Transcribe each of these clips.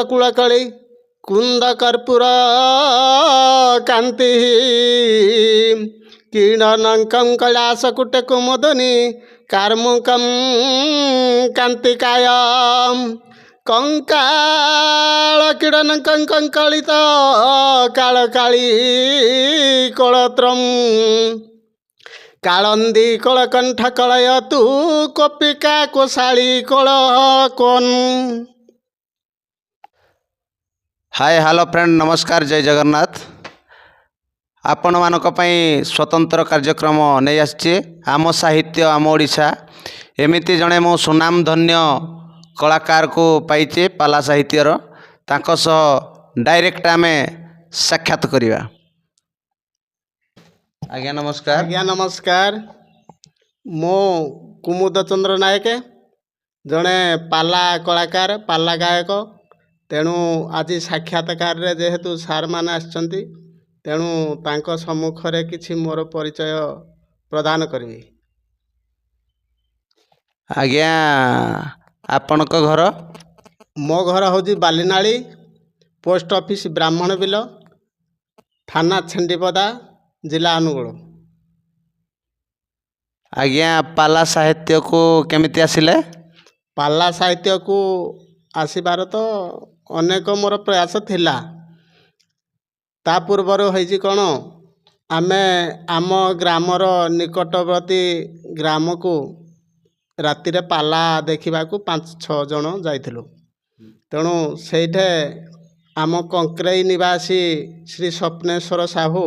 କୂଳକଳି କୁନ୍ଦ କର୍ପୂର କାନ୍ତି କୀର୍ଣନଙ୍କଂ କୈଳାସକୁଟେ କୁମୁଦନି କାର୍ମୁକଂ କାନ୍ତିକାୟ କଙ୍କାଳ କ୍ରୀଡ଼ନଙ୍କଂ କଙ୍କାଳିତ କାଳକାଳୀ କୋଳତ୍ରମ୍ କାଳନ୍ଦୀ କୋଳକଣ୍ଠ କଳୟତୁ କୋପିକା କୋଶାଳୀ କୋଳ କୋନ୍। Hi hello friend नमस्कार जय जगन्नाथ। आपण मानक पई स्वतंत्र कार्यक्रम नहीं आछि आम साहित्य आम ओडिशा एमिति जणे मो सुनाम धन्य कलाकार को पाइचे पाला साहित्यर तांको सह डायरेक्ट आमे साक्षात करिवा। आज्ञा नमस्कार। आज्ञा नमस्कार। मो कुमुद चंद्र नायक जड़े पाला कलाकार पाला गायक। तेणु आज साक्षात्कार रे जेहेतु सार माने आछंती तेणु तांको सम्मुखरे किछि मोर परिचय प्रदान करबी। आज्ञा आपणक घर? मो घर होजी बालीनाली, पोस्ट ऑफिस ब्राह्मण बिल, थाना छेंडीपदा, जिला अनुगुल। आज्ञा पाला साहित्य को केमिति आसिले? पाला साहित्य को आसीबार तो अनेक मोर प्रयास थिला। ता पूर्वर होइछि कोन आमे आम ग्रामर निकटवर्ती ग्राम को राति रे पाला देखिबा को 5-6 जन जाइथिलु। तेणु सेठे आम कंक्रेई निवासी श्री स्वप्नेश्वर साहू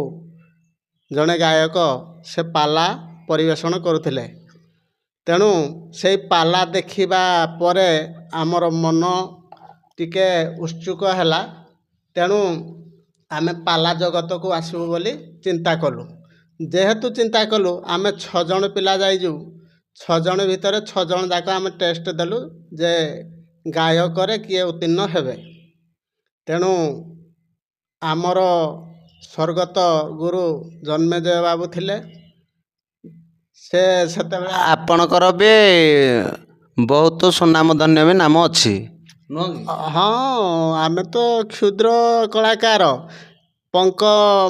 जने गायक से पाला परिवेषण करुथिले। तेणु से पाला देखिबा परे आमर मन टिके उत्सुक हैला। तेणु आमे पाला जगत को आसबु बोली चिंता कलु। जेहेतु चिंता कलु आमे 6 जन पिला जाइजु। 6 जन भितर 6 जन जाक आमे टेस्ट देलु जे गायक रे किए उत्तीर्ण हेबे। तेणु आमर स्वर्गत गुरु जन्मेजय बाबू थिले। से सेतेबेला आपणकर बे बहुत सुनाम धन्य भी नाम अच्छी। हाँ आमे तो क्षुद्र कलाकार पंक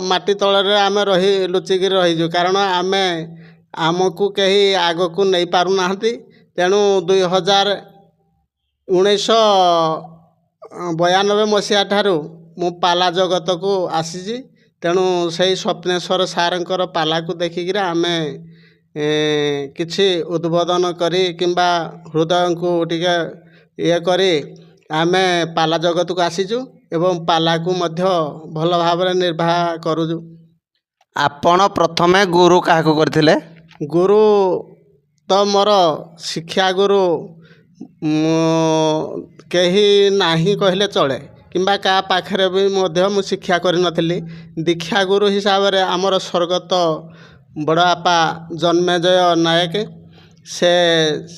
माटी तलरे आमे रही लुचिकी रहीजु। कारण आमे आमको कहीं आग को नहीं पारु नाहंती। तेणु 1992 मसीहा ठारू मु पाला जगत को आसीजी। तेणु से स्वप्नेश्वर सारंकर पाला को देखिक आमे किछि उद्बोधन करी किंबा हृदय को टिके ये करी आमे पाला जगत को आसीजु एवं पाला को मध्य भल भाव निर्वाह करूजु। आपण प्रथमे गुरु काहा को करथिले? गुरु तो मोर शिक्षा गुरु कहीं नाही कहले चले किंबा का पाखरे भी मध्य मु शिक्षा करि नथिली। दीक्षा गुरु हिसाब रे आमर स्वर्गत बड़ापा जन्मेजय नायक से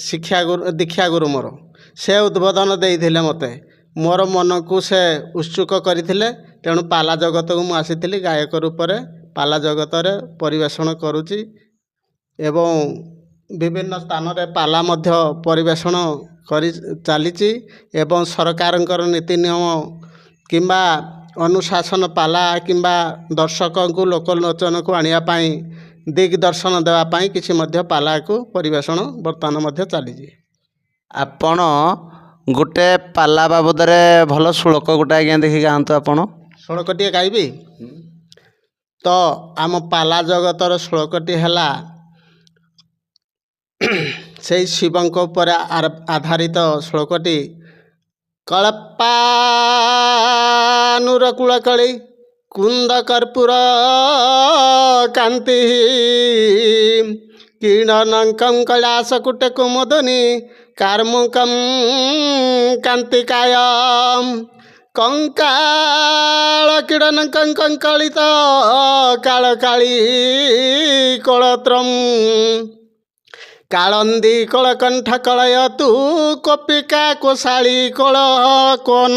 शिक्षा गुरु दीक्षा गुरु मोर से उद्बोधन देइथिले मते। मोर मन को से उत्सुक करथिले। तेणु पाला जगत को मु आसीथिली गायक रूप रे पाला जगत रे परिवेषण करूची एवं विभिन्न स्थान रे पाला मध्य परिवेषण करी चलीची एवं सरकारंकर नीति नियम किंबा अनुशासन पाला किंबा दर्शक को लोकलोचन को आनिया पाई दिग्दर्शन देवा पाई किछि मध्य पाला को परिवेषण वर्तमान मध्य चलीची। आपण गोटे पाला बाबद रे भल श्लोक गोटे आज्ञा देखि गांतो। आपण श्लोकटी गाइबी तो आम पाला जगतर श्लोकटी हैला से शिवंक उपर आधारित श्लोकटी कल्पानुर कूलकली कुंद कर्पूर कांति कीर्णनंकं कैलासकुटे कुमुदनी कार्मुकं कांतिकाय कंकाल क्रीडनकं कंकालित कालकाली कोलत्रम कालंदी कोलकंठ कलयतु कोपिका कोशाली कोल कोन।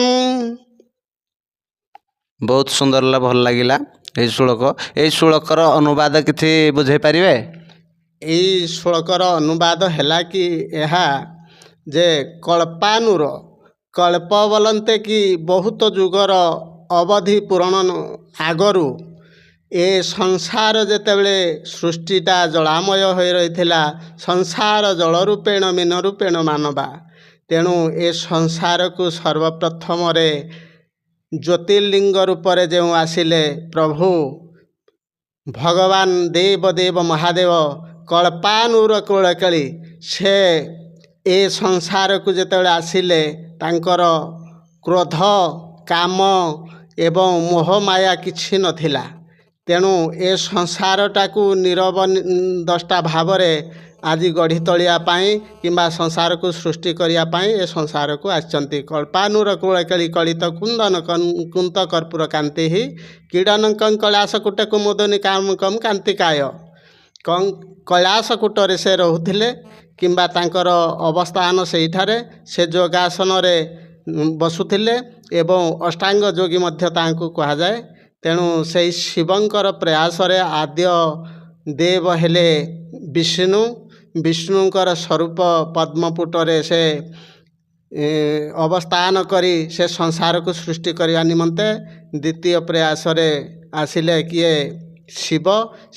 बहुत सुंदर भल लगिला ए श्लोकर अनुवाद किछि बुझे पारिबे? यही श्लोकर अनुवाद हैला कि यह जे कल्पानुर କଳ୍ପ ବୋଲନ୍ତେ କି ବହୁତ ଯୁଗର ଅବଧି ପୂରଣ ଆଗରୁ ଏ ସଂସାର ଯେତେବେଳେ ସୃଷ୍ଟିଟା ଜଳାମୟ ହୋଇ ରହିଥିଲା, ସଂସାର ଜଳ ରୂପେଣ ମୀନ ରୂପେଣ ମାନବା। ତେଣୁ ଏ ସଂସାରକୁ ସର୍ବପ୍ରଥମରେ ଜ୍ୟୋତିର୍ଲିଙ୍ଗ ରୂପରେ ଯେଉଁ ଆସିଲେ ପ୍ରଭୁ ଭଗବାନ ଦେବ ଦେବ ମହାଦେବ କଳ୍ପାନୁର କୁଳକେଳି, ସେ ଏ ସଂସାରକୁ ଯେତେବେଳେ ଆସିଲେ ତାଙ୍କର କ୍ରୋଧ କାମ ଏବଂ ମୋହମାୟା କିଛି ନଥିଲା। ତେଣୁ ଏ ସଂସାରଟାକୁ ନିରବଦ୍ରଷ୍ଟା ଭାବରେ ଆଜି ଗଢ଼ି ତୋଳିବା ପାଇଁ କିମ୍ବା ସଂସାରକୁ ସୃଷ୍ଟି କରିବା ପାଇଁ ଏ ସଂସାରକୁ ଆସିଛନ୍ତି। କଳ୍ପାନୁର କୂଳକେଳି କଳିତ କୁନ୍ଦନ କୁନ୍ତ କର୍ପୂର କାନ୍ତି କ୍ରୀଡ଼ନଙ୍କଂ କୈଳାସକୂଟ କୁମୁଦନି କାମୁକଂ କାନ୍ତିକାୟ। କୈଳାସକୂଟରେ ସେ ରହୁଥିଲେ କିମ୍ବା ତାଙ୍କର ଅବସ୍ଥାନ ସେଇଠାରେ। ସେ ଯୋଗାସନରେ ବସୁଥିଲେ ଏବଂ ଅଷ୍ଟାଙ୍ଗ ଯୋଗୀ ମଧ୍ୟ ତାଙ୍କୁ କୁହାଯାଏ। ତେଣୁ ସେହି ଶିବଙ୍କର ପ୍ରୟାସରେ ଆଦ୍ୟ ଦେବ ହେଲେ ବିଷ୍ଣୁ। ବିଷ୍ଣୁଙ୍କର ସ୍ୱରୂପ ପଦ୍ମପୁଟରେ ସେ ଅବସ୍ଥାନ କରି ସେ ସଂସାରକୁ ସୃଷ୍ଟି କରିବା ନିମନ୍ତେ ଦ୍ୱିତୀୟ ପ୍ରୟାସରେ ଆସିଲେ କିଏ? ଶିବ।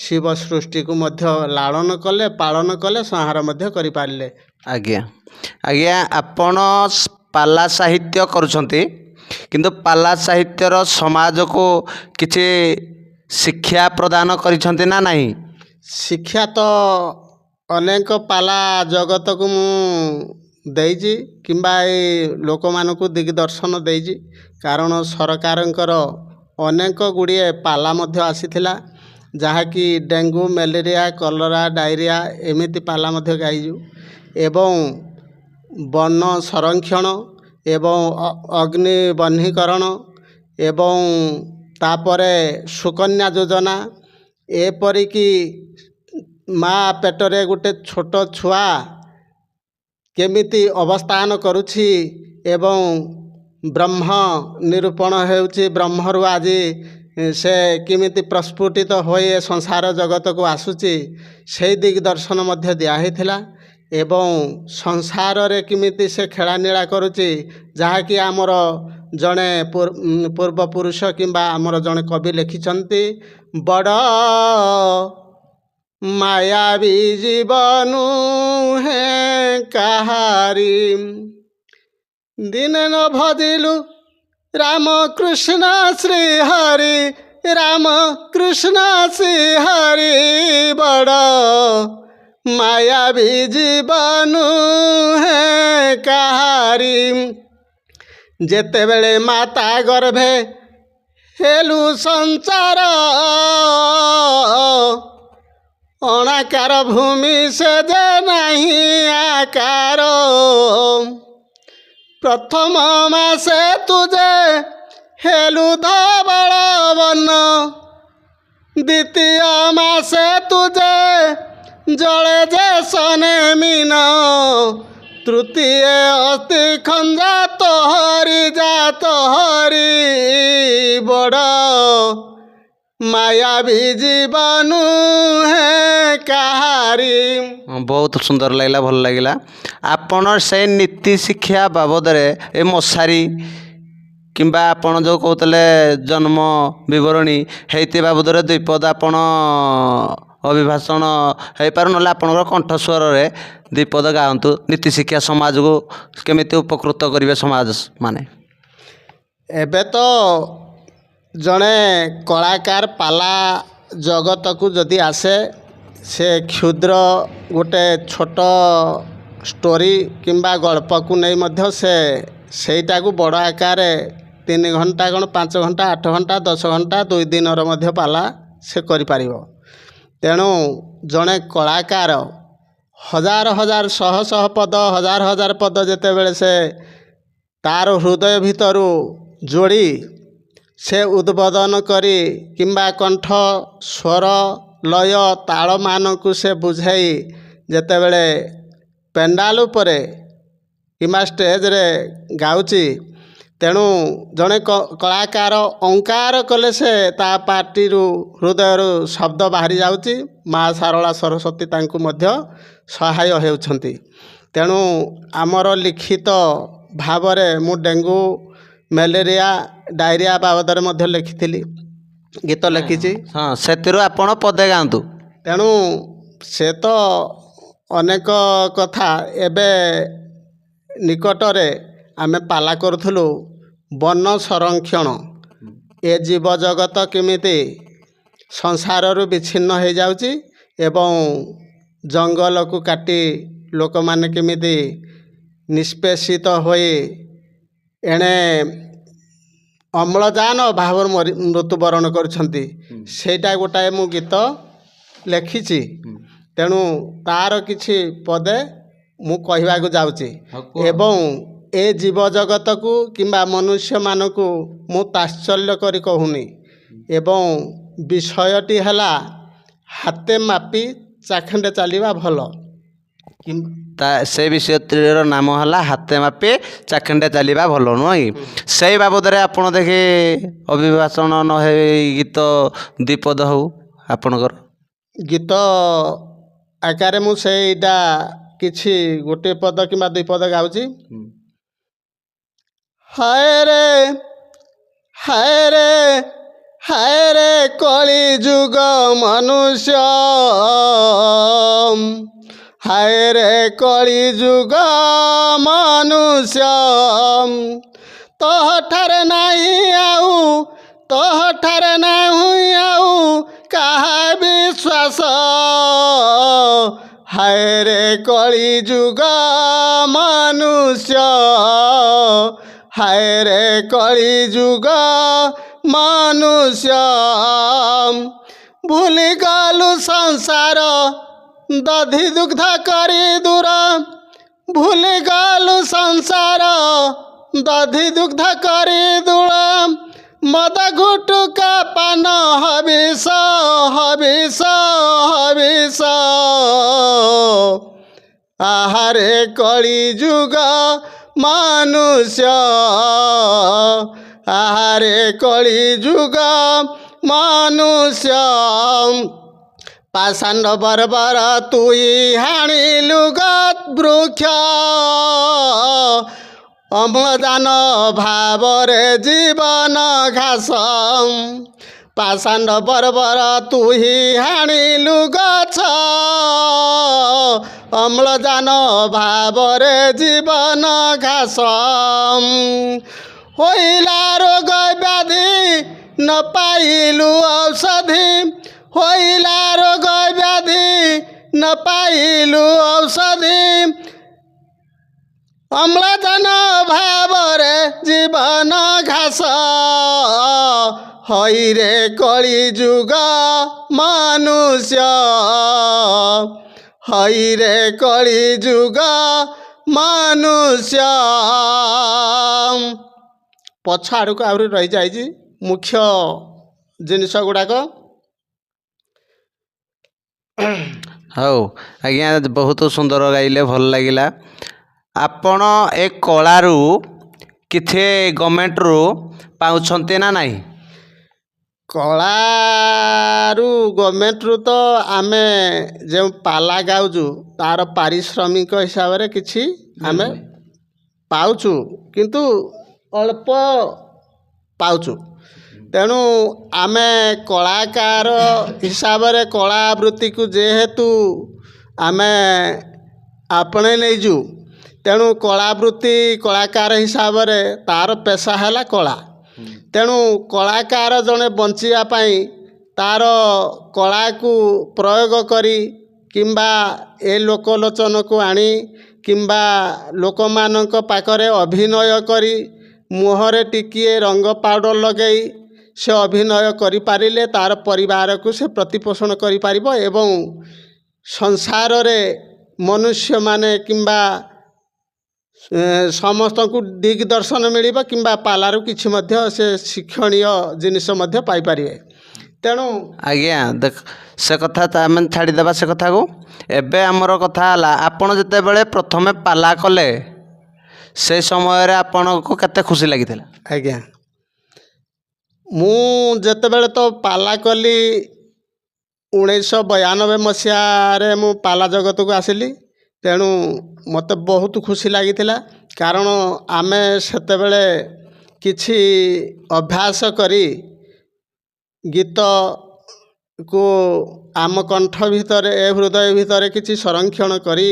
ଶିବ ସୃଷ୍ଟିକୁ ମଧ୍ୟ ଲାଳନ କଲେ, ପାଳନ କଲେ, ସଂହାର ମଧ୍ୟ କରିପାରିଲେ। ଆଜ୍ଞା ଆଜ୍ଞା, ଆପଣ ପାଲା ସାହିତ୍ୟ କରୁଛନ୍ତି, କିନ୍ତୁ ପାଲା ସାହିତ୍ୟର ସମାଜକୁ କିଛି ଶିକ୍ଷା ପ୍ରଦାନ କରିଛନ୍ତି ନା ନାହିଁ? ଶିକ୍ଷା ତ ଅନେକ ପାଲା ଜଗତକୁ ମୁଁ ଦେଇଛି କିମ୍ବା ଏଇ ଲୋକମାନଙ୍କୁ ଦିଗଦର୍ଶନ ଦେଇଛି। କାରଣ ସରକାରଙ୍କର ଅନେକ ଗୁଡ଼ିଏ ପାଲା ମଧ୍ୟ ଆସିଥିଲା, ଯାହାକି ଡେଙ୍ଗୁ, ମ୍ୟାଲେରିଆ, କଲରା, ଡାଇରିଆ ଏମିତି ପାଲା ମଧ୍ୟ ଗାଇଛୁ। ଏବଂ ବନ ସଂରକ୍ଷଣ ଏବଂ ଅଗ୍ନି ବହ୍ନିକରଣ ଏବଂ ତାପରେ ସୁକନ୍ୟା ଯୋଜନା, ଏପରିକି ମା ପେଟରେ ଗୋଟେ ଛୋଟ ଛୁଆ କେମିତି ଅବସ୍ଥାନ କରୁଛି ଏବଂ ବ୍ରହ୍ମ ନିରୂପଣ ହେଉଛି, ବ୍ରହ୍ମରୁ ଆଜି ସେ କେମିତି ପ୍ରସ୍ଫୁଟିତ ହୋଇ ସଂସାର ଜଗତକୁ ଆସୁଛି, ସେହି ଦିଗଦର୍ଶନ ମଧ୍ୟ ଦିଆହେଇଥିଲା। ଏବଂ ସଂସାରରେ କେମିତି ସେ ଖେଳାନୀଳା କରୁଛି, ଯାହାକି ଆମର ଜଣେ ପୂର୍ବପୁରୁଷ କିମ୍ବା ଆମର ଜଣେ କବି ଲେଖିଛନ୍ତି, ବଡ଼ ମାୟାବୀ ଜୀବନୁ ହେ କାହାରି, ଦିନେ ନ ଭଜିଲୁ ରାମ କୃଷ୍ଣ ଶ୍ରୀ ହରି, ରାମ କୃଷ୍ଣ ଶ୍ରୀ ହରି, ବଡ଼ ମାୟାବୀ ଜୀବନୁ ହେ କାହାରି। ଯେତେବେଳେ ମାତା ଗର୍ଭେ ହେଲୁ ସଞ୍ଚାର, ଅଣାକାର ଭୂମି ସେ ଯେ ନାହିଁ ଆକାର। ପ୍ରଥମ ମାସେ ତୁଜେ ହେଲୁ ଧବଳ ବନ, ଦ୍ୱିତୀୟ ମାସେ ତୁଜେ ଜଳେ ଯେ ସନେ ମୀନ, ତୃତୀୟ ଅସ୍ତି ଖଞ୍ଜା ତୋହରି ଯା ତୋହରି, ବଡ଼ ମାୟାବୀ ଜୀବନୁ ହେ କାହାରି। ବହୁତ ସୁନ୍ଦର ଲାଗିଲା, ଭଲ ଲାଗିଲା। ଆପଣ ସେ ନୀତି ଶିକ୍ଷା ବାବଦରେ ଏ ମଶାରୀ କିମ୍ବା ଆପଣ ଯେଉଁ କହୁଥିଲେ ଜନ୍ମ ବିବରଣୀ ହେଇତି ବାବଦରେ ଦ୍ୱିପଦ ଆପଣ ଅଭିଭାଷଣ ହେଇପାରୁ, ନହେଲେ ଆପଣଙ୍କର କଣ୍ଠସ୍ୱରରେ ଦ୍ୱିପଦ ଗାଆନ୍ତୁ। ନୀତି ଶିକ୍ଷା ସମାଜକୁ କେମିତି ଉପକୃତ କରିବେ ସମାଜ ମାନେ। ଏବେ ତ ଜଣେ କଳାକାର ପାଲା ଜଗତକୁ ଯଦି ଆସେ, ସେ କ୍ଷୁଦ୍ର ଗୋଟେ ଛୋଟ ଷ୍ଟୋରି କିମ୍ବା ଗଳ୍ପକୁ ନେଇ ମଧ୍ୟ ସେ ସେଇଟାକୁ ବଡ଼ ଆକାରରେ 3 ଘଣ୍ଟା କ'ଣ 5 ଘଣ୍ଟା 8 ଘଣ୍ଟା 10 ଘଣ୍ଟା 2 ଦିନର ମଧ୍ୟ ପାଲା ସେ କରିପାରିବ। ତେଣୁ ଜଣେ କଳାକାର ହଜାର ହଜାର ଶହ ଶହ ପଦ, ହଜାର ହଜାର ପଦ ଯେତେବେଳେ ସେ ତାର ହୃଦୟ ଭିତରୁ ଯୋଡ଼ି ସେ ଉଦ୍ବୋଧନ କରି କିମ୍ବା କଣ୍ଠ ସ୍ୱର ଲୟ ତାଳମାନଙ୍କୁ ସେ ବୁଝାଇ ଯେତେବେଳେ ପେଣ୍ଡାଲ ଉପରେ କିମ୍ବା ଷ୍ଟେଜରେ ଗାଉଛି, ତେଣୁ ଜଣେ କଳାକାର ଓଙ୍କାର କଲେ ସେ ତା ପାଟିରୁ ହୃଦୟରୁ ଶବ୍ଦ ବାହାରି ଯାଉଛି। ମା ଶାରଳା ସରସ୍ୱତୀ ତାଙ୍କୁ ମଧ୍ୟ ସହାୟ ହେଉଛନ୍ତି। ତେଣୁ ଆମର ଲିଖିତ ଭାବରେ ମୁଁ ଡେଙ୍ଗୁ ମ୍ୟାଲେରିଆ ଡାଇରିଆ ବାବଦରେ ମଧ୍ୟ ଲେଖିଥିଲି, ଗୀତ ଲେଖିଛି। ହଁ, ସେଥିରୁ ଆପଣ ପଦେ ଗାଆନ୍ତୁ। ତେଣୁ ସେ ତ ଅନେକ କଥା। ଏବେ ନିକଟରେ ଆମେ ପାଲା କରୁଥିଲୁ ବନ ସଂରକ୍ଷଣ। ଏ ଜୀବଜଗତ କେମିତି ସଂସାରରୁ ବିଚ୍ଛିନ୍ନ ହୋଇଯାଉଛି ଏବଂ ଜଙ୍ଗଲକୁ କାଟି ଲୋକମାନେ କେମିତି ନିଷ୍ପେଷିତ ହୋଇ ଏଣେ ଅମ୍ଳଜାନ ଅଭାବରୁ ମୃତ୍ୟୁବରଣ କରୁଛନ୍ତି, ସେଇଟା ଗୋଟାଏ ମୁଁ ଗୀତ ଲେଖିଛି। ତେଣୁ ତାର କିଛି ପଦେ ମୁଁ କହିବାକୁ ଯାଉଛି। ଏବଂ ଏ ଜୀବଜଗତକୁ କିମ୍ବା ମନୁଷ୍ୟମାନଙ୍କୁ ମୁଁ ତାତ୍ସଲ୍ୟ କରି କହୁନି। ଏବଂ ବିଷୟଟି ହେଲା ହାତେ ମାପି ଚାଖଣ୍ଡେ ଚାଲିବା ଭଲ। ସେ ବିଷୟଟିର ନାମ ହେଲା ହାତେ ମାପି ଚାଖଣ୍ଡେ ଚାଲିବା ଭଲ, ନୁହଁ କି? ସେଇ ବାବଦରେ ଆପଣ ଦେଖି ଅଭିଭାଷଣ ନ ହେଇ ଗୀତ ଦ୍ୱିପଦ ହଉ ଆପଣଙ୍କର। ଗୀତ ଆକାରରେ ମୁଁ ସେଇଟା କିଛି ଗୋଟିଏ ପଦ କିମ୍ବା ଦ୍ୱିପଦ ଗାଉଛି। ହାୟରେ ହାୟରେ ହାୟରେ କଳି ଯୁଗ ମନୁଷ୍ୟ, ହାୟରେ କଳି ଯୁଗ ମନୁଷ୍ୟ, ତୋହଠାରେ ନାହିଁ ଆଉ ତୋହଠାରେ ନାହିଁ ଆଉ କାହା ବିଶ୍ୱାସ, ହାୟରେ କଳି ଯୁଗ ମନୁଷ୍ୟ, ହାୟରେ କଳି ଯୁଗ ମନୁଷ୍ୟ, ଭୁଲିଗଲୁ ସଂସାର ଦଧି ଦୁଗ୍ଧ କରି ଦୂର, ଭୁଲିଗଲୁ ସଂସାର ଦଧି ଦୁଗ୍ଧ କରି ଦୂର, ମଦ ଗୁଟୁକା ପାନ ହବିଷ ହବିଷ ହବିଷ, ଆହାରେ କଳି ଯୁଗ ମନୁଷ୍ୟ, ଆହାରେ କଳି ଯୁଗ ମନୁଷ୍ୟ, ପାଷାଣ୍ଡ ବର୍ବର ତୁଇ ହାଣିଲୁ ବୃକ୍ଷ, ଅମ୍ଳଜାନ ଭାବରେ ଜୀବନ ଘାସ, ପାଷାଣ୍ଡ ବର୍ବର ତୁହି ହାଣିଲୁ ଗଛ, ଅମ୍ଳଜାନ ଭାବରେ ଜୀବନ ଘାସ, ହୋଇଲା ରୋଗ ବ୍ୟାଧି ନ ପାଇଲୁ ଔଷଧି, ହୋଇଲା ରୋଗ ବ୍ୟାଧି ନ ପାଇଲୁ ଔଷଧି, ଅମ୍ଳଜାନ ଭାବରେ ଜୀବନ ଘାସ, ହଇରେ କଳି ଯୁଗ ମନୁଷ୍ୟ, ହଇରେ କଳି ଯୁଗ ମନୁଷ୍ୟ। ପଛ ଆଡ଼କୁ ଆହୁରି ରହିଯାଇଛି ମୁଖ୍ୟ ଜିନିଷ ଗୁଡ଼ାକ। ହଉ ଆଜ୍ଞା, ବହୁତ ସୁନ୍ଦର ଗାଇଲେ, ଭଲ ଲାଗିଲା। ଆପଣ ଏ କଳାରୁ କିଛି ଗଭର୍ଣ୍ଣମେଣ୍ଟରୁ ପାଉଛନ୍ତି ନା ନାହିଁ? କଳାରୁ ଗଭର୍ଣ୍ଣମେଣ୍ଟରୁ ତ ଆମେ ଯେଉଁ ପାଲା ଗାଉଛୁ ତାର ପାରିଶ୍ରମିକ ହିସାବରେ କିଛି ଆମେ ପାଉଛୁ, କିନ୍ତୁ ଅଳ୍ପ ପାଉଛୁ। ତେଣୁ ଆମେ କଳାକାର ହିସାବରେ କଳାବୃତ୍ତିକୁ ଯେହେତୁ ଆମେ ଆପଣେଇ ନେଇଛୁ, ତେଣୁ କଳାବୃତ୍ତି କଳାକାର ହିସାବରେ ତାର ପେଶା ହେଲା କଳା। ତେଣୁ କଳାକାର ଜଣେ ବଞ୍ଚିବା ପାଇଁ ତାର କଳାକୁ ପ୍ରୟୋଗ କରି କିମ୍ବା ଏ ଲୋକଲୋଚନକୁ ଆଣି କିମ୍ବା ଲୋକମାନଙ୍କ ପାଖରେ ଅଭିନୟ କରି ମୁହଁରେ ଟିକିଏ ରଙ୍ଗ ପାଉଡ଼ର ଲଗାଇ ସେ ଅଭିନୟ କରିପାରିଲେ ତାର ପରିବାରକୁ ସେ ପ୍ରତିପୋଷଣ କରିପାରିବ ଏବଂ ସଂସାରରେ ମନୁଷ୍ୟମାନେ କିମ୍ବା ସମସ୍ତଙ୍କୁ ଦିଗ୍ଦର୍ଶନ ମିଳିବ କିମ୍ବା ପାଲାରୁ କିଛି ମଧ୍ୟ ସେ ଶିକ୍ଷଣୀୟ ଜିନିଷ ମଧ୍ୟ ପାଇପାରିବେ। ତେଣୁ ଆଜ୍ଞା ଦେଖ, ସେ କଥା ଆମେ ଛାଡ଼ିଦେବା ସେ କଥାକୁ। ଏବେ ଆମର କଥା ହେଲା, ଆପଣ ଯେତେବେଳେ ପ୍ରଥମେ ପାଲା କଲେ ସେ ସମୟରେ ଆପଣଙ୍କୁ କେତେ ଖୁସି ଲାଗିଥିଲା? ଆଜ୍ଞା, ମୁଁ ଯେତେବେଳେ ତ ପାଲା କଲି 1992 ମସିହାରେ ମୁଁ ପାଲା ଜଗତକୁ ଆସିଲି। ତେଣୁ ମୋତେ ବହୁତ ଖୁସି ଲାଗିଥିଲା କାରଣ ଆମେ ସେତେବେଳେ କିଛି ଅଭ୍ୟାସ କରି ଗୀତକୁ ଆମ କଣ୍ଠ ଭିତରେ ହୃଦୟ ଭିତରେ କିଛି ସଂରକ୍ଷଣ କରି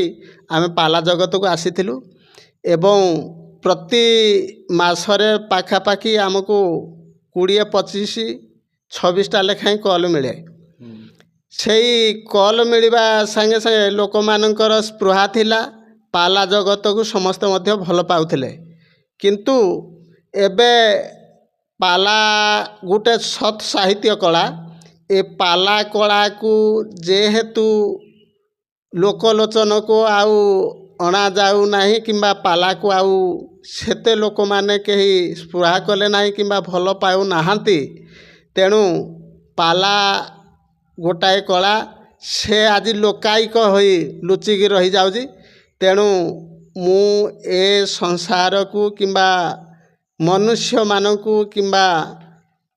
ଆମେ ପାଲା ଜଗତକୁ ଆସିଥିଲୁ ଏବଂ ପ୍ରତି ମାସରେ ପାଖାପାଖି ଆମକୁ 20-25-26ଟା ଲେଖାଏଁ କଲ୍ ମିଳେ। ସେଇ କଲ୍ ମିଳିବା ସାଙ୍ଗେ ସାଙ୍ଗେ ଲୋକମାନଙ୍କର ସ୍ପୃହା ଥିଲା, ପାଲା ଜଗତକୁ ସମସ୍ତେ ମଧ୍ୟ ଭଲ ପାଉଥିଲେ। କିନ୍ତୁ ଏବେ ପାଲା ଗୋଟେ ସତ୍ ସାହିତ୍ୟ କଳା, ଏ ପାଲା କଳାକୁ ଯେହେତୁ ଲୋକଲୋଚନକୁ ଆଉ ଅଣାଯାଉ ନାହିଁ କିମ୍ବା ପାଲାକୁ ଆଉ ସେତେ ଲୋକମାନେ କେହି ସ୍ପୃହା କଲେ ନାହିଁ କିମ୍ବା ଭଲ ପାଉନାହାନ୍ତି, ତେଣୁ ପାଲା ଗୋଟାଏ କଳା ସେ ଆଜି ଲୋକାୟିକ ହୋଇ ଲୁଚିକି ରହିଯାଉଛି। ତେଣୁ ମୁଁ ଏ ସଂସାରକୁ କିମ୍ବା ମନୁଷ୍ୟମାନଙ୍କୁ କିମ୍ବା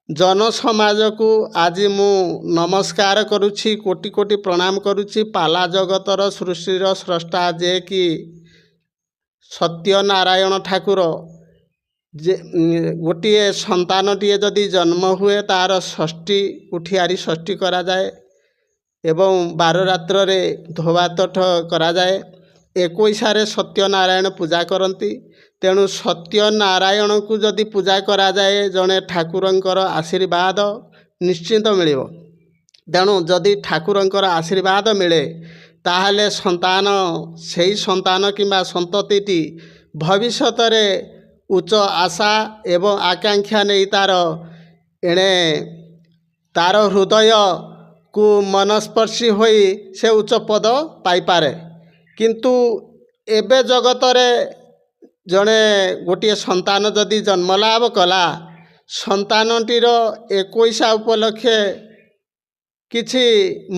ଜନସମାଜକୁ ଆଜି ମୁଁ ନମସ୍କାର କରୁଛି, କୋଟି କୋଟି ପ୍ରଣାମ କରୁଛି। ପାଲା ଜଗତର ସୃଷ୍ଟିର ସ୍ରଷ୍ଟା ଯେ କି ସତ୍ୟନାରାୟଣ ଠାକୁର, ଯେ ଗୋଟିଏ ସନ୍ତାନଟିଏ ଯଦି ଜନ୍ମ ହୁଏ ତା'ର ଷଷ୍ଠୀ ଉଠିଆରି ଷଷ୍ଠୀ କରାଯାଏ ଏବଂ 12 ରାତ୍ରରେ ଧୋବାତଠ କରାଯାଏ। 21ରେ ସତ୍ୟନାରାୟଣ ପୂଜା କରନ୍ତି। ତେଣୁ ସତ୍ୟନାରାୟଣଙ୍କୁ ଯଦି ପୂଜା କରାଯାଏ ଜଣେ ଠାକୁରଙ୍କର ଆଶୀର୍ବାଦ ନିଶ୍ଚିନ୍ତ ମିଳିବ। ତେଣୁ ଯଦି ଠାକୁରଙ୍କର ଆଶୀର୍ବାଦ ମିଳେ ତାହେଲେ ସେଇ ସନ୍ତାନ କିମ୍ବା ସନ୍ତତିଟି ଭବିଷ୍ୟତରେ ଉଚ୍ଚ ଆଶା ଏବଂ ଆକାଂକ୍ଷା ନେଇ ତା'ର ହୃଦୟକୁ ମନସ୍ପର୍ଶୀ ହୋଇ ସେ ଉଚ୍ଚ ପଦ ପାଇପାରେ। କିନ୍ତୁ ଏବେ ଜଗତରେ ଜଣେ ଗୋଟିଏ ସନ୍ତାନ ଯଦି ଜନ୍ମ ଲାଭ କଲା, ସନ୍ତାନଟିର 21 ଉପଲକ୍ଷେ କିଛି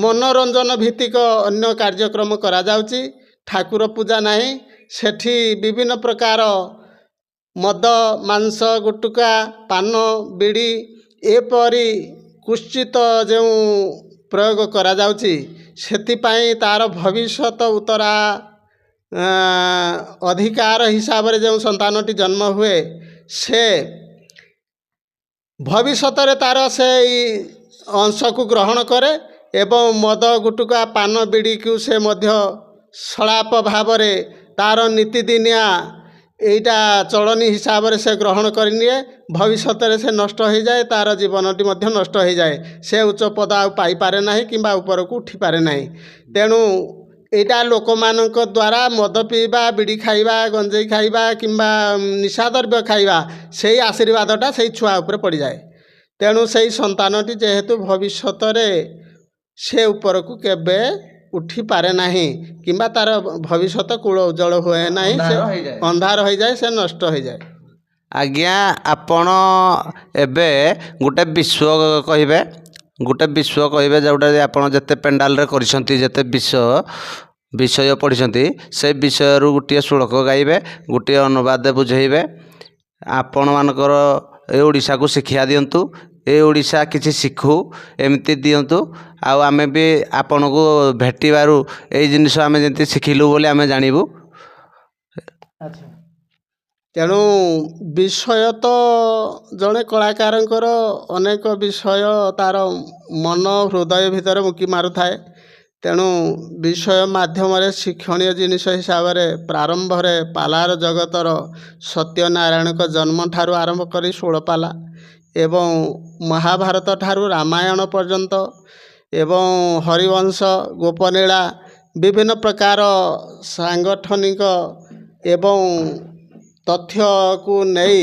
ମନୋରଞ୍ଜନ ଭିତ୍ତିକ ଅନ୍ୟ କାର୍ଯ୍ୟକ୍ରମ କରାଯାଉଛି। ଠାକୁର ପୂଜା ନାହିଁ। ସେଠି ବିଭିନ୍ନ ପ୍ରକାର ମଦ, ମାଂସ, ଗୁଟୁକା, ପାନ, ବିଡ଼ି ଏପରି କୁଶ୍ଚିତ ଯେଉଁ ପ୍ରୟୋଗ କରାଯାଉଛି, ସେଥିପାଇଁ ତା'ର ଭବିଷ୍ୟତ ଅଧିକାର ହିସାବରେ ଯେଉଁ ସନ୍ତାନଟି ଜନ୍ମ ହୁଏ, ସେ ଭବିଷ୍ୟତରେ ତା'ର ସେଇ ଅଂଶକୁ ଗ୍ରହଣ କରେ ଏବଂ ମଦ, ଗୁଟୁକା, ପାନ, ବିଡ଼ିକୁ ସେ ମଧ୍ୟ ସଳାପ ଭାବରେ ତା'ର ନୀତିଦିନିଆ ଏଇଟା ଚଳଣି ହିସାବରେ ସେ ଗ୍ରହଣ କରିନିଏ। ଭବିଷ୍ୟତରେ ସେ ନଷ୍ଟ ହୋଇଯାଏ, ତା'ର ଜୀବନଟି ମଧ୍ୟ ନଷ୍ଟ ହୋଇଯାଏ। ସେ ଉଚ୍ଚ ପଦ ଆଉ ପାଇପାରେ ନାହିଁ କିମ୍ବା ଉପରକୁ ଉଠିପାରେ ନାହିଁ। ତେଣୁ ଏଇଟା ଲୋକମାନଙ୍କ ଦ୍ୱାରା ମଦ ପିଇବା, ବିଡ଼ି ଖାଇବା, ଗଞ୍ଜେଇ ଖାଇବା କିମ୍ବା ନିଶାଦ୍ରବ୍ୟ ଖାଇବା, ସେଇ ଆଶୀର୍ବାଦଟା ସେଇ ଛୁଆ ଉପରେ ପଡ଼ିଯାଏ। ତେଣୁ ସେଇ ସନ୍ତାନଟି ଯେହେତୁ ଭବିଷ୍ୟତରେ ସେ ଉପରକୁ କେବେ ଉଠିପାରେ ନାହିଁ କିମ୍ବା ତା'ର ଭବିଷ୍ୟତ କୂଳ ଉଜ୍ଜଳ ହୁଏ ନାହିଁ, ସେ ଅନ୍ଧାର ହୋଇଯାଏ, ସେ ନଷ୍ଟ ହୋଇଯାଏ। ଆଜ୍ଞା, ଆପଣ ଏବେ ଗୋଟେ ବିଷୟ କହିବେ ଯେଉଁଟା ଆପଣ ଯେତେ ପେଣ୍ଡାଲରେ କରିଛନ୍ତି, ଯେତେ ବିଷୟ ପଢ଼ିଛନ୍ତି, ସେ ବିଷୟରୁ ଗୋଟିଏ ଶ୍ଲୋକ ଗାଇବେ, ଗୋଟିଏ ଅନୁବାଦ ବୁଝେଇବେ। ଆପଣମାନଙ୍କର ଏ ଓଡ଼ିଶାକୁ ଶିକ୍ଷା ଦିଅନ୍ତୁ, ଏ ଓଡ଼ିଶା କିଛି ଶିଖୁ, ଏମିତି ଦିଅନ୍ତୁ। ଆଉ ଆମେ ବି ଆପଣଙ୍କୁ ଭେଟିବାରୁ ଏଇ ଜିନିଷ ଆମେ ଯେମିତି ଶିଖିଲୁ ବୋଲି ଆମେ ଜାଣିବୁ। ତେଣୁ ବିଷୟ ତ ଜଣେ କଳାକାରଙ୍କର ଅନେକ ବିଷୟ ତା'ର ମନ ହୃଦୟ ଭିତରେ ମୁକି ମାରୁଥାଏ। ତେଣୁ ବିଷୟ ମାଧ୍ୟମରେ ଶିକ୍ଷଣୀୟ ଜିନିଷ ହିସାବରେ ପ୍ରାରମ୍ଭରେ ପାଲାର ଜଗତର ସତ୍ୟନାରାୟଣଙ୍କ ଜନ୍ମଠାରୁ ଆରମ୍ଭ କରି 16 ପାଲା ଏବଂ ମହାଭାରତ ଠାରୁ ରାମାୟଣ ପର୍ଯ୍ୟନ୍ତ ଏବଂ ହରିବଂଶ, ଗୋପନୀଳା, ବିଭିନ୍ନ ପ୍ରକାର ସାଂଗଠନିକ ଏବଂ ତଥ୍ୟକୁ ନେଇ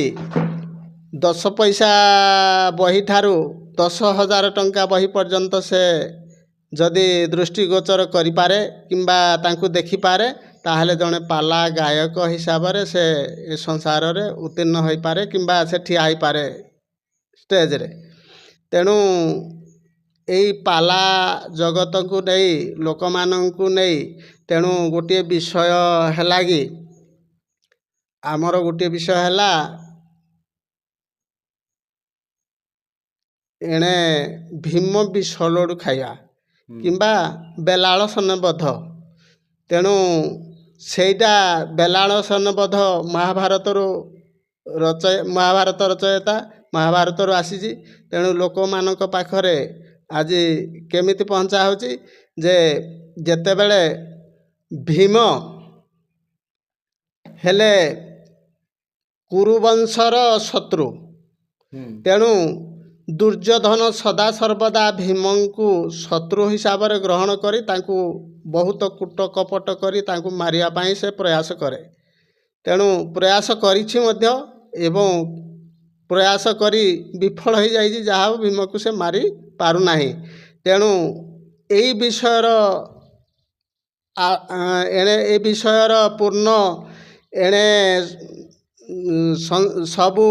10 ପଇସା ବହିଠାରୁ 10,000 ଟଙ୍କା ବହି ପର୍ଯ୍ୟନ୍ତ ସେ ଯଦି ଦୃଷ୍ଟିଗୋଚର କରିପାରେ କିମ୍ବା ତାଙ୍କୁ ଦେଖିପାରେ, ତାହେଲେ ଜଣେ ପାଲା ଗାୟକ ହିସାବରେ ସେ ଏ ସଂସାରରେ ଉତ୍ତୀର୍ଣ୍ଣ ହୋଇପାରେ କିମ୍ବା ସେ ଠିଆ ହୋଇପାରେ ଷ୍ଟେଜରେ। ତେଣୁ ଏଇ ପାଲା ଜଗତକୁ ନେଇ, ଲୋକମାନଙ୍କୁ ନେଇ, ତେଣୁ ଗୋଟିଏ ବିଷୟ ହେଲା କି ଆମର ଗୋଟିଏ ବିଷୟ ହେଲା ଏଣେ ଭୀମ ବିଷ ଲଡ଼ୁ ଖାଇବା କିମ୍ବା ବେଲାଳ ସନବଦ୍ଧ। ତେଣୁ ସେଇଟା ବେଲାଳ ସନବଦ୍ଧ ମହାଭାରତ ରଚୟିତା ମହାଭାରତରୁ ଆସିଛି। ତେଣୁ ଲୋକମାନଙ୍କ ପାଖରେ ଆଜି କେମିତି ପହଞ୍ଚା ହେଉଛି ଯେ ଯେତେବେଳେ ଭୀମ ହେଲେ କୁରୁବଂଶର ଶତ୍ରୁ, ତେଣୁ ଦୁର୍ଯ୍ୟୋଧନ ସଦାସର୍ବଦା ଭୀମଙ୍କୁ ଶତ୍ରୁ ହିସାବରେ ଗ୍ରହଣ କରି ତାଙ୍କୁ ବହୁତ କୂଟ କପଟ କରି ତାଙ୍କୁ ମାରିବା ପାଇଁ ସେ ପ୍ରୟାସ କରେ। ତେଣୁ ପ୍ରୟାସ କରିଛି ମଧ୍ୟ ଏବଂ ପ୍ରୟାସ କରି ବିଫଳ ହୋଇଯାଇଛି, ଯାହା ହେଉ ଭୀମକୁ ସେ ମାରି ପାରୁନାହିଁ। ତେଣୁ ଏଇ ବିଷୟର ପୂର୍ଣ୍ଣ ଏଣେ ସବୁ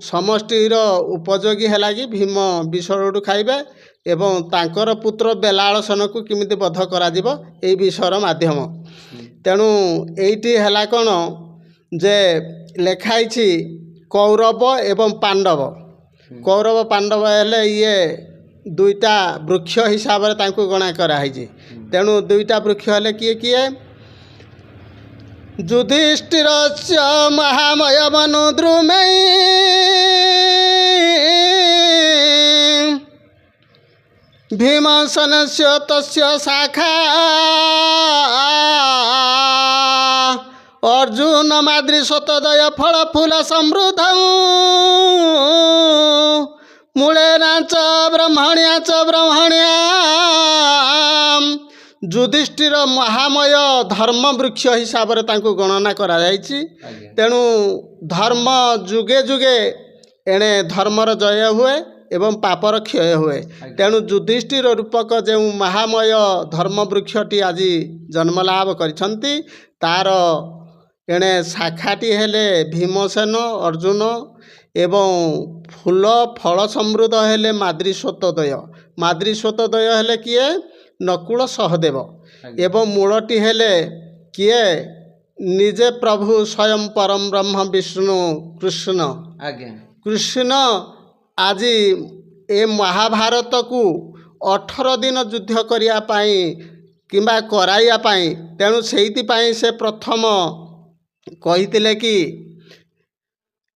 ସମଷ୍ଟିର ଉପଯୋଗୀ ହେଲା କି ଭୀମ ବିଷୟଠୁ ଖାଇବେ ଏବଂ ତାଙ୍କର ପୁତ୍ର ବେଲାଳସେନକୁ କେମିତି ବଧ କରାଯିବ ଏଇ ବିଷୟର ମାଧ୍ୟମ। ତେଣୁ ଏଇଟି ହେଲା କ'ଣ ଯେ ଲେଖା ହେଇଛି କୌରବ ଏବଂ ପାଣ୍ଡବ। କୌରବ ପାଣ୍ଡବ ହେଲେ ଇଏ ଦୁଇଟା ବୃକ୍ଷ ହିସାବରେ ତାଙ୍କୁ ଗଣା କରାହେଇଛି। ତେଣୁ ଦୁଇଟା ବୃକ୍ଷ ହେଲେ କିଏ କିଏ? ଯୁଧିଷ୍ଠିରସ୍ୟ ମହାମୟ ମନୁ ଦ୍ରୁମୈ ଭୀମସେନସ୍ୟ ତସ୍ୟ ଶାଖା ଅର୍ଜୁନ ମାଦ୍ରୀ ଶତଦୟ ଫଳ ଫୁଲ ସମୃଦ୍ଧଂ ମୂଳେନାଚ ବ୍ରହ୍ମଣ୍ୟାଚ ବ୍ରହ୍ମଣ୍ୟାମ୍। ଯୁଧିଷ୍ଠିର ମହାମୟ ଧର୍ମ ବୃକ୍ଷ ହିସାବରେ ତାଙ୍କୁ ଗଣନା କରାଯାଇଛି। ତେଣୁ ଧର୍ମ ଯୁଗେ ଯୁଗେ ଏଣେ ଧର୍ମର ଜୟ ହୁଏ ଏବଂ ପାପର କ୍ଷୟ ହୁଏ। ତେଣୁ ଯୁଧିଷ୍ଠିର ରୂପକ ଯେଉଁ ମହାମୟ ଧର୍ମ ବୃକ୍ଷଟି ଆଜି ଜନ୍ମଲାଭ କରିଛନ୍ତି, ତାର ଏଣେ ଶାଖାଟି ହେଲେ ଭୀମସେନ ଅର୍ଜୁନ ଏବଂ ଫୁଲ ଫଳ ସମୃଦ୍ଧ ହେଲେ ମାଦ୍ରୀଶ୍ୱତଦୟ। ମାଦ୍ରୀଶ୍ୱତଦୟ ହେଲେ କିଏ? ନକୁଳ ସହଦେବ। ଏବଂ ମୂଳଟି ହେଲେ କିଏ? ନିଜେ ପ୍ରଭୁ ସ୍ୱୟଂ ପରମ ବ୍ରହ୍ମ ବିଷ୍ଣୁ କୃଷ୍ଣ। କୃଷ୍ଣ ଆଜି ଏ ମହାଭାରତକୁ 18 ଦିନ ଯୁଦ୍ଧ କରିବା ପାଇଁ କିମ୍ବା କରାଇବା ପାଇଁ, ତେଣୁ ସେଇଥିପାଇଁ ସେ ପ୍ରଥମ କହିଥିଲେ କି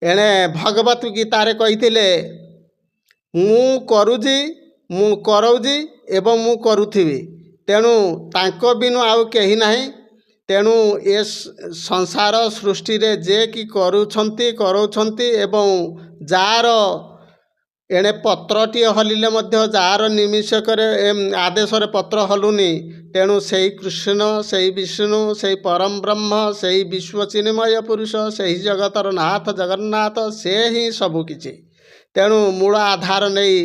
ଏଣେ ଭଗବତ ଗୀତାରେ କହିଥିଲେ, ମୁଁ କରୁଛି, ମୁଁ କରଉଛି ଏବଂ ମୁଁ କରୁଥିବି। ତେଣୁ ତାଙ୍କ ବିନୁ ଆଉ କେହି ନାହିଁ। ତେଣୁ ଏ ସଂସାର ସୃଷ୍ଟିରେ ଯେ କି କରାଉଛନ୍ତି ଏବଂ ଯାହାର ଏଣେ ପତ୍ରଟିଏ ହଲିଲେ ମଧ୍ୟ ଯାହାର ନିମିଷକରେ ଆଦେଶରେ ପତ୍ର ହଲୁନି, ତେଣୁ ସେଇ କୃଷ୍ଣ, ସେଇ ବିଷ୍ଣୁ, ସେଇ ପରମ ବ୍ରହ୍ମ, ସେଇ ବିଶ୍ୱ ଚିନ୍ମୟ ପୁରୁଷ, ସେହି ଜଗତର ନାଥ ଜଗନ୍ନାଥ, ସେ ହିଁ ସବୁକିଛି। ତେଣୁ ମୂଳ ଆଧାର ନେଇ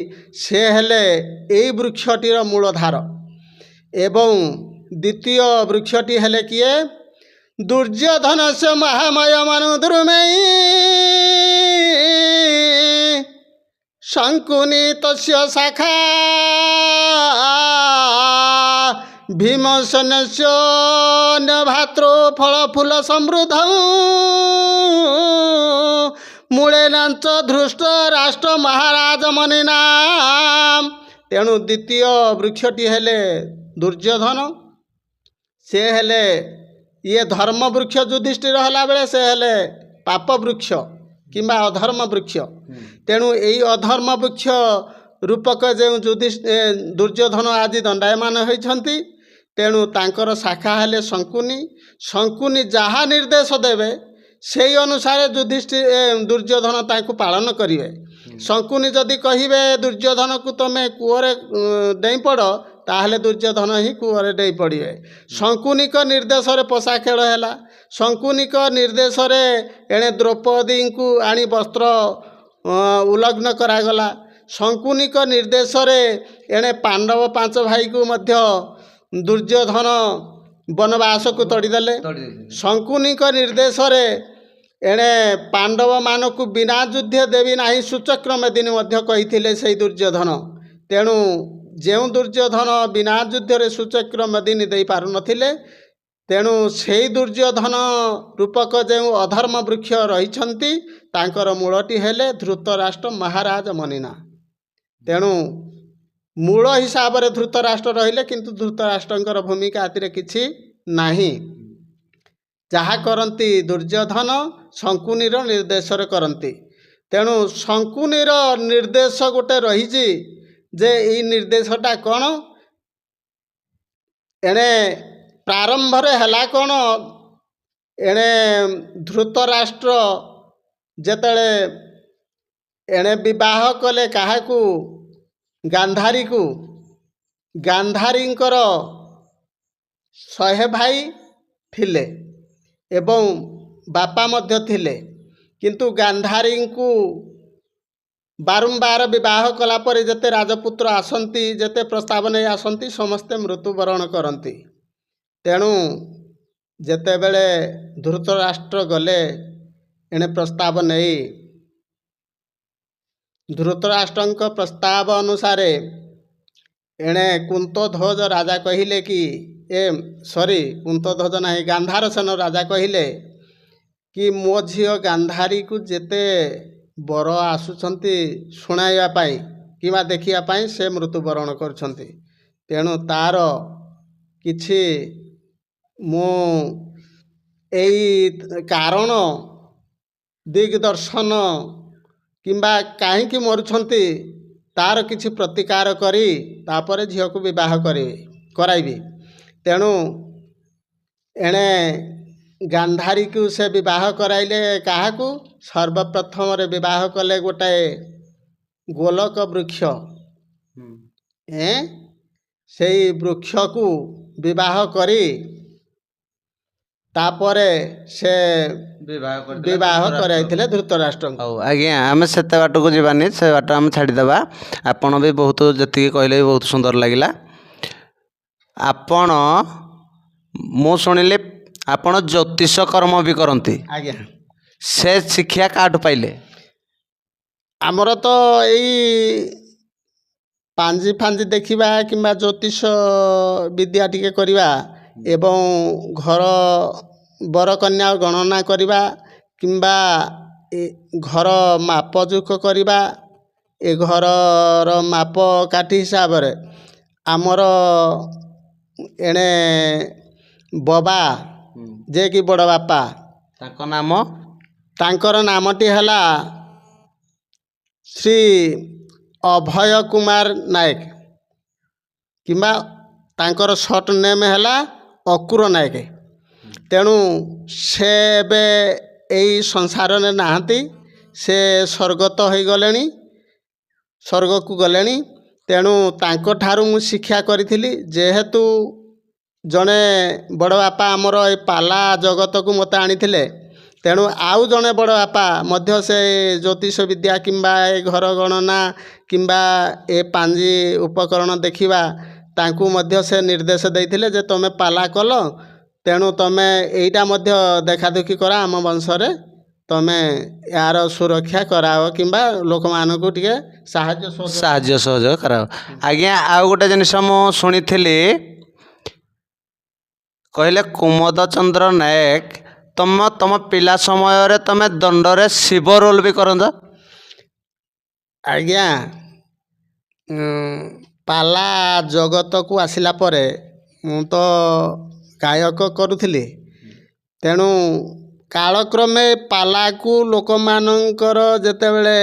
ସେ ହେଲେ ଏଇ ବୃକ୍ଷଟିର ମୂଳଧାର। ଏବଂ ଦ୍ୱିତୀୟ ବୃକ୍ଷଟି ହେଲେ କିଏ? ଦୁର୍ଯ୍ୟୋଧନସ୍ୟ ମହାମୟ ମନୁ ଦ୍ରୁମୈ ଶଙ୍କୁନି ତସ୍ୟ ଶାଖା ଭୀମସେନସ୍ୟ ଭାତୃ ଫଳ ଫୁଲ ସମୃଦ୍ଧଂ ମୂଳେନାଞ୍ଚ ଧୃଷ୍ଟ ରାଷ୍ଟ୍ର ମହାରାଜ ମନୀନାମ୍। ତେଣୁ ଦ୍ୱିତୀୟ ବୃକ୍ଷଟି ହେଲେ ଦୁର୍ଯ୍ୟୋଧନ। ସେ ହେଲେ ଇଏ ଧର୍ମ ବୃକ୍ଷ, ଯୁଧିଷ୍ଠିର ହେଲାବେଳେ ସେ ହେଲେ ପାପ ବୃକ୍ଷ କିମ୍ବା ଅଧର୍ମ ବୃକ୍ଷ। ତେଣୁ ଏଇ ଅଧର୍ମ ବୃକ୍ଷ ରୂପକ ଯେଉଁ ଦୁର୍ଯ୍ୟୋଧନ ଆଜି ଦଣ୍ଡାୟମାନ ହୋଇଛନ୍ତି, ତେଣୁ ତାଙ୍କର ଶାଖା ହେଲେ ଶଙ୍କୁନି। ଶଙ୍କୁନି ଯାହା ନିର୍ଦ୍ଦେଶ ଦେବେ ସେହି ଅନୁସାରେ ଦୁର୍ଯ୍ୟୋଧନ ତାଙ୍କୁ ପାଳନ କରିବେ। ଶଙ୍କୁନି ଯଦି କହିବେ ଦୁର୍ଯ୍ୟୋଧନକୁ ତମେ କୂଅରେ ଡେଇଁପଡ଼, ତାହେଲେ ଦୁର୍ଯ୍ୟୋଧନ ହିଁ କୂଅରେ ଡେଇଁ ପଡ଼ିବେ। ଶଙ୍କୁନିଙ୍କ ନିର୍ଦ୍ଦେଶରେ ପଶା ଖେଳ ହେଲା। ଶଙ୍କୁନିଙ୍କ ନିର୍ଦ୍ଦେଶରେ ଏଣେ ଦ୍ରୌପଦୀଙ୍କୁ ଆଣି ବସ୍ତ୍ର ଉଲଗ୍ନ କରାଗଲା। ଶଙ୍କୁନିଙ୍କ ନିର୍ଦ୍ଦେଶରେ ଏଣେ ପାଣ୍ଡବ 5 ଭାଇକୁ ମଧ୍ୟ ଦୁର୍ଯ୍ୟୋଧନ ବନବାସକୁ ତଡ଼ିଦେଲେ। ଶଙ୍କୁନିଙ୍କ ନିର୍ଦ୍ଦେଶରେ ଏଣେ ପାଣ୍ଡବମାନଙ୍କୁ ବିନା ଯୁଦ୍ଧେ ଦେବି ନାହିଁ ସୂଚକ୍ର ମେଦିନୀ ମଧ୍ୟ କହିଥିଲେ ସେଇ ଦୁର୍ଯ୍ୟୋଧନ। ତେଣୁ ଯେଉଁ ଦୁର୍ଯ୍ୟୋଧନ ବିନା ଯୁଦ୍ଧରେ ସୂଚକ୍ର ମେଦିନୀ ଦେଇପାରୁନଥିଲେ, ତେଣୁ ସେଇ ଦୁର୍ଯ୍ୟୋଧନ ରୂପକ ଯେଉଁ ଅଧର୍ମ ବୃକ୍ଷ ରହିଛନ୍ତି, ତାଙ୍କର ମୂଳଟି ହେଲେ ଧୃତରାଷ୍ଟ୍ର ମହାରାଜ ମନୀନା। ତେଣୁ ମୂଳ ହିସାବରେ ଧୃତରାଷ୍ଟ୍ର ରହିଲେ, କିନ୍ତୁ ଧୃତରାଷ୍ଟ୍ରଙ୍କର ଭୂମିକା ଏଥିରେ କିଛି ନାହିଁ। ଯାହା କରନ୍ତି ଦୁର୍ଯ୍ୟୋଧନ ଶଙ୍କୁନିର ନିର୍ଦ୍ଦେଶରେ କରନ୍ତି। ତେଣୁ ଶଙ୍କୁନିର ନିର୍ଦ୍ଦେଶ ଗୋଟେ ରହିଛି ଯେ ଏଇ ନିର୍ଦ୍ଦେଶଟା କ'ଣ, ଏଣେ ପ୍ରାରମ୍ଭରେ ହେଲା କ'ଣ, ଏଣେ ଧୃତରାଷ୍ଟ୍ର ଯେତେବେଳେ ଏଣେ ବିବାହ କଲେ କାହାକୁ, ଗାନ୍ଧାରୀକୁ, ଗାନ୍ଧାରୀଙ୍କର 100 ଭାଇ ଥିଲେ ଏବଂ ବାପା ମଧ୍ୟ ଥିଲେ, କିନ୍ତୁ ଗାନ୍ଧାରୀଙ୍କୁ ବାରମ୍ବାର ବିବାହ କଲା ପରେ ଯେତେ ରାଜପୁତ୍ର ଆସନ୍ତି, ଯେତେ ପ୍ରସ୍ତାବ ନେଇ ଆସନ୍ତି, ସମସ୍ତେ ମୃତ୍ୟୁବରଣ କରନ୍ତି। ତେଣୁ ଯେତେବେଳେ ଧୃତରାଷ୍ଟ୍ର ଗଲେ ଏଣେ ପ୍ରସ୍ତାବ ନେଇ, ଧୃତରାଷ୍ଟ୍ରଙ୍କ ପ୍ରସ୍ତାବ ଅନୁସାରେ ଏଣେ କୁନ୍ତଧ୍ୱଜ ରାଜା କହିଲେ କି କୁନ୍ତଧ୍ୱଜ ନାହିଁ, ଗାନ୍ଧାରସେନ ରାଜା କହିଲେ କି ମୋ ଝିଅ ଗାନ୍ଧାରୀକୁ ଯେତେ ବର ଆସୁଛନ୍ତି ଶୁଣାଇବା ପାଇଁ କିମ୍ବା ଦେଖିବା ପାଇଁ ସେ ମୃତ୍ୟୁବରଣ କରୁଛନ୍ତି। ତେଣୁ ତାର କିଛି ମୁଁ ଏଇ କାରଣ ଦିଗ୍ଦର୍ଶନ କିମ୍ବା କାହିଁକି ମରୁଛନ୍ତି ତାର କିଛି ପ୍ରତିକାର କରି ତାପରେ ଝିଅକୁ ବିବାହ କରାଇବି। ତେଣୁ ଏଣେ ଗାନ୍ଧାରୀକୁ ସେ ବିବାହ କରାଇଲେ କାହାକୁ, ସର୍ବପ୍ରଥମରେ ବିବାହ କଲେ ଗୋଟାଏ ଗୋଲକ ବୃକ୍ଷ, ସେଇ ବୃକ୍ଷକୁ ବିବାହ କରି ତାପରେ ସେ ବିବାହ କରାଇଥିଲେ ଧୃତରାଷ୍ଟ୍ରଙ୍କୁ। ହଉ ଆଜ୍ଞା, ଆମେ ସେତେ ବାଟକୁ ଯିବାନି, ସେ ବାଟ ଆମେ ଛାଡ଼ିଦେବା। ଆପଣ ବି ବହୁତ ଯେତିକି କହିଲେ ବି ବହୁତ ସୁନ୍ଦର ଲାଗିଲା। ଆପଣ, ମୁଁ ଶୁଣିଲି ଆପଣ ଜ୍ୟୋତିଷ କର୍ମ ବି କରନ୍ତି। ଆଜ୍ଞା, ସେ ଶିକ୍ଷା କାହାଠୁ ପାଇଲେ? ଆମର ତ ଏଇ ପାଞ୍ଜି ଫାଞ୍ଜି ଦେଖିବା କିମ୍ବା ଜ୍ୟୋତିଷ ବିଦ୍ୟା ଟିକେ କରିବା ଏବଂ ଘର ବରକନ୍ୟା ଗଣନା କରିବା କିମ୍ବା ଘର ମାପଜୋଖ କରିବା, ଏ ଘରର ମାପ କାଠି ହିସାବରେ ଆମର ଏଣେ ବବା ଯେ କି ବଡ଼ ବାପା, ତାଙ୍କର ନାମଟି ହେଲା ଶ୍ରୀ ଅଭୟ କୁମାର ନାୟକ କିମ୍ବା ତାଙ୍କର ସର୍ଟ ନେମ୍ ହେଲା ଅକୁର ନାୟକ। ତେଣୁ ସେ ଏବେ ଏଇ ସଂସାରରେ ନାହାନ୍ତି, ସେ ସ୍ୱର୍ଗତ ହୋଇଗଲେଣି, ସ୍ୱର୍ଗକୁ ଗଲେଣି। ତେଣୁ ତାଙ୍କଠାରୁ ମୁଁ ଶିକ୍ଷା କରିଥିଲି। ଯେହେତୁ ଜଣେ ବଡ଼ ବାପା ଆମର ଏ ପାଲା ଜଗତକୁ ମୋତେ ଆଣିଥିଲେ, ତେଣୁ ଆଉ ଜଣେ ବଡ଼ ବାପା ମଧ୍ୟ ସେ ଜ୍ୟୋତିଷ ବିଦ୍ୟା କିମ୍ବା ଏ ଘର ଗଣନା କିମ୍ବା ଏ ପାଞ୍ଜି ଉପକରଣ ଦେଖିବା, ତାଙ୍କୁ ମଧ୍ୟ ସେ ନିର୍ଦ୍ଦେଶ ଦେଇଥିଲେ ଯେ ତମେ ପାଲା କଲ, ତେଣୁ ତମେ ଏଇଟା ମଧ୍ୟ ଦେଖାଦେଖି କର, ଆମ ବଂଶରେ ତମେ ଏହାର ସୁରକ୍ଷା କରାଅ କିମ୍ବା ଲୋକମାନଙ୍କୁ ଟିକେ ସାହାଯ୍ୟ ସହଯୋଗ କରାଅ। ଆଜ୍ଞା, ଆଉ ଗୋଟେ ଜିନିଷ ମୁଁ ଶୁଣିଥିଲି, କହିଲେ କୁମୋଦ ଚନ୍ଦ୍ର ନାୟକ ତମ ପିଲା ସମୟରେ ତମେ ଦଣ୍ଡରେ ଶିବ ରୋଲ ବି କରନ୍ତ? ଆଜ୍ଞା, ପାଲା ଜଗତକୁ ଆସିଲା ପରେ ମୁଁ ତ ଗାୟକ କରୁଥିଲି। ତେଣୁ କାଳକ୍ରମେ ପାଲାକୁ ଲୋକମାନଙ୍କର ଯେତେବେଳେ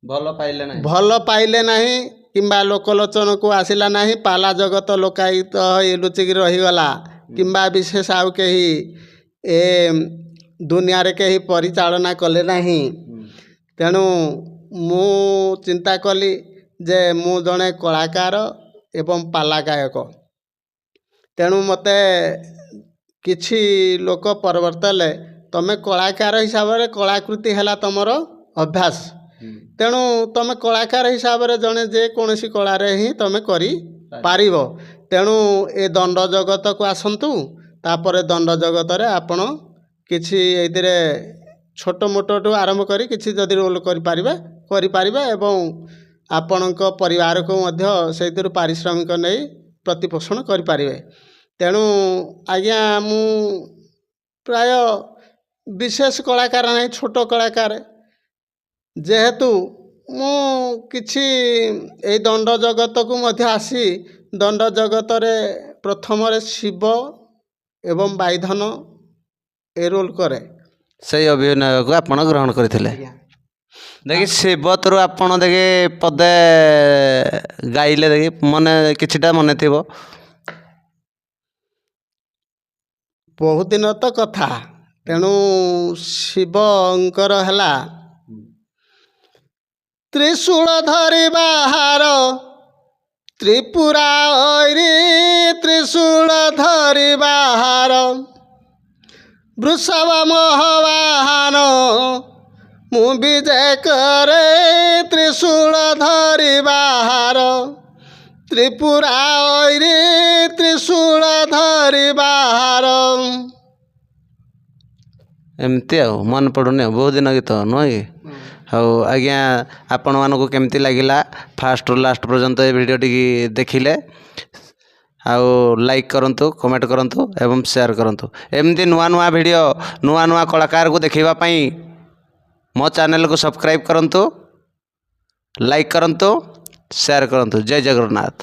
ଭଲ ପାଇଲେ ନାହିଁ କିମ୍ବା ଲୋକଲୋଚନକୁ ଆସିଲା ନାହିଁ, ପାଲା ଜଗତ ଲୋକାୟିତ ହୋଇ ଲୁଚିକି ରହିଗଲା କିମ୍ବା ବିଶେଷ ଆଉ କେହି ଏ ଦୁନିଆରେ କେହି ପରିଚାଳନା କଲେ ନାହିଁ। ତେଣୁ ମୁଁ ଚିନ୍ତା କଲି ଯେ ମୁଁ ଜଣେ କଳାକାର ଏବଂ ପାଲା ଗାୟକ। ତେଣୁ ମୋତେ କିଛି ଲୋକ ପରବର୍ତ୍ତ ହେଲେ, ତମେ କଳାକାର ହିସାବରେ କଳାକୃତି ହେଲା ତମର ଅଭ୍ୟାସ, ତେଣୁ ତମେ କଳାକାର ହିସାବରେ ଜଣେ ଯେକୌଣସି କଳାରେ ହିଁ ତମେ କରିପାରିବ। ତେଣୁ ଏ ଦଣ୍ଡ ଜଗତକୁ ଆସନ୍ତୁ, ତାପରେ ଦଣ୍ଡ ଜଗତରେ ଆପଣ କିଛି ଏଇଥିରେ ଛୋଟ ମୋଟଠୁ ଆରମ୍ଭ କରି କିଛି ଯଦି ରୋଲ କରିପାରିବେ ଏବଂ ଆପଣଙ୍କ ପରିବାରକୁ ମଧ୍ୟ ସେଇଥିରୁ ପାରିଶ୍ରମିକ ନେଇ ପ୍ରତିପୋଷଣ କରିପାରିବେ। ତେଣୁ ଆଜ୍ଞା, ମୁଁ ପ୍ରାୟ ବିଶେଷ କଳାକାର ନାହିଁ, ଛୋଟ କଳାକାର। ଯେହେତୁ ମୁଁ କିଛି ଏଇ ଦଣ୍ଡ ଜଗତକୁ ମଧ୍ୟ ଆସି ଦଣ୍ଡ ଜଗତରେ ପ୍ରଥମରେ ଶିବ ଏବଂ ବାଇଧନ ଏ ରୋଲ୍ କରେ। ସେଇ ଅଭିନୟକୁ ଆପଣ ଗ୍ରହଣ କରିଥିଲେ। ଆଜ୍ଞା। ଦେଖି ଶିବତରୁ ଆପଣ ଦେଖି ପଦେ ଗାଇଲେ ଦେଖି ମନେ କିଛିଟା ମନେ ଥିବ। ବହୁତ ଦିନ ତ କଥା, ତେଣୁ ଶିବଙ୍କର ହେଲା ତ୍ରିଶୂଳ ଧରି ବାହାର ତ୍ରିପୁରା ଐରି ତ୍ରିଶୂଳ ଧରି ବାହାର ବୃଷଭ ମୋହବାହନ ମୁଁ ବିଜେ କରେ ତ୍ରିଶୂଳ ଧରି ବାହାର ତ୍ରିପୁରା ଐରି ତ୍ରିଶୂଳ ଧରି ବାହାର। ଏମିତି ଆଉ ମନେ ପଡ଼ୁନି ଆଉ, ବହୁତ ଦିନ ଗୀତ ନୁହଁ କି? ହଉ ଆଜ୍ଞା, ଆପଣମାନଙ୍କୁ କେମିତି ଲାଗିଲା ଫାଷ୍ଟରୁ ଲାଷ୍ଟ ପର୍ଯ୍ୟନ୍ତ ଏ ଭିଡ଼ିଓଟିକି ଦେଖିଲେ? ଆଉ ଲାଇକ୍ କରନ୍ତୁ, କମେଣ୍ଟ କରନ୍ତୁ ଏବଂ ସେୟାର କରନ୍ତୁ। ଏମିତି ନୂଆ ନୂଆ ଭିଡ଼ିଓ, ନୂଆ ନୂଆ କଳାକାରକୁ ଦେଖିବା ପାଇଁ ମୋ ଚ୍ୟାନେଲକୁ ସବସ୍କ୍ରାଇବ୍ କରନ୍ତୁ, ଲାଇକ୍ କରନ୍ତୁ, ସେୟାର କରନ୍ତୁ। ଜୟ ଜଗନ୍ନାଥ।